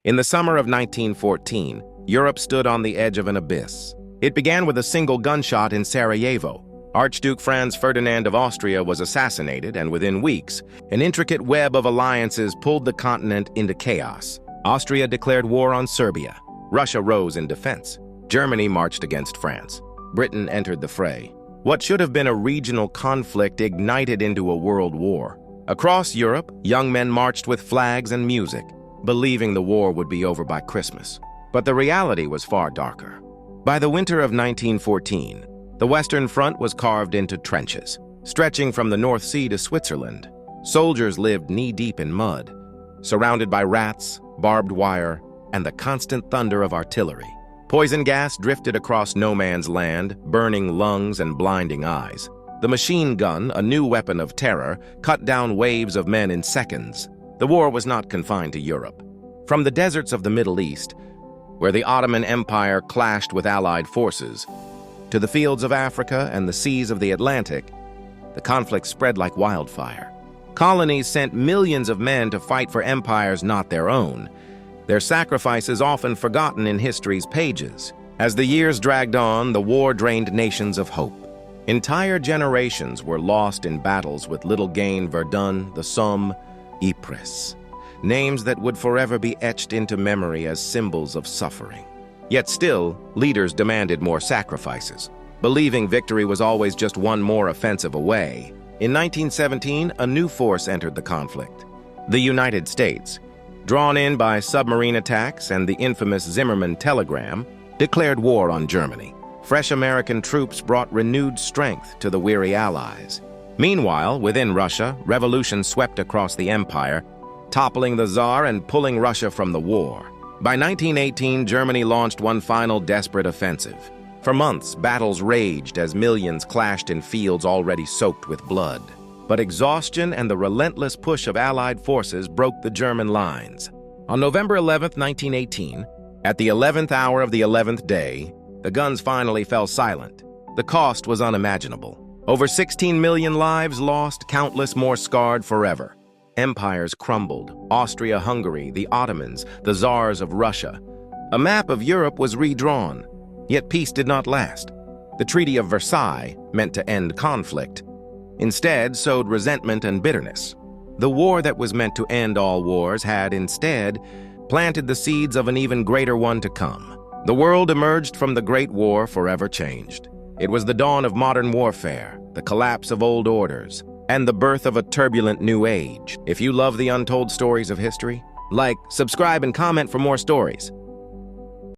In the summer of 1914, Europe stood on the edge of an abyss. It began with a single gunshot in Sarajevo. Archduke Franz Ferdinand of Austria was assassinated, and within weeks, an intricate web of alliances pulled the continent into chaos. Austria declared war on Serbia. Russia rose in defense. Germany marched against France. Britain entered the fray. What should have been a regional conflict ignited into a world war. Across Europe, young men marched with flags and music, believing the war would be over by Christmas. But the reality was far darker. By the winter of 1914, the Western Front was carved into trenches. Stretching from the North Sea to Switzerland, soldiers lived knee-deep in mud, surrounded by rats, barbed wire, and the constant thunder of artillery. Poison gas drifted across no man's land, burning lungs and blinding eyes. The machine gun, a new weapon of terror, cut down waves of men in seconds. The war was not confined to Europe. From the deserts of the Middle East, where the Ottoman Empire clashed with Allied forces, to the fields of Africa and the seas of the Atlantic, the conflict spread like wildfire. Colonies sent millions of men to fight for empires not their own, their sacrifices often forgotten in history's pages. As the years dragged on, the war drained nations of hope. Entire generations were lost in battles with little gain. Verdun, the Somme, Ypres, names that would forever be etched into memory as symbols of suffering. Yet still, leaders demanded more sacrifices, believing victory was always just one more offensive away. In 1917, a new force entered the conflict. The United States, drawn in by submarine attacks and the infamous Zimmerman telegram, declared war on Germany. Fresh American troops brought renewed strength to the weary Allies. Meanwhile, within Russia, revolution swept across the empire, toppling the Tsar and pulling Russia from the war. By 1918, Germany launched one final desperate offensive. For months, battles raged as millions clashed in fields already soaked with blood. But exhaustion and the relentless push of Allied forces broke the German lines. On November 11, 1918, at the 11th hour of the 11th day, the guns finally fell silent. The cost was unimaginable. Over 16 million lives lost, countless more scarred forever. Empires crumbled: Austria-Hungary, the Ottomans, the Tsars of Russia. A map of Europe was redrawn, yet peace did not last. The Treaty of Versailles, meant to end conflict, instead sowed resentment and bitterness. The war that was meant to end all wars had, instead, planted the seeds of an even greater one to come. The world emerged from the Great War forever changed. It was the dawn of modern warfare, the collapse of old orders, and the birth of a turbulent new age. If you love the untold stories of history, like, subscribe, and comment for more stories.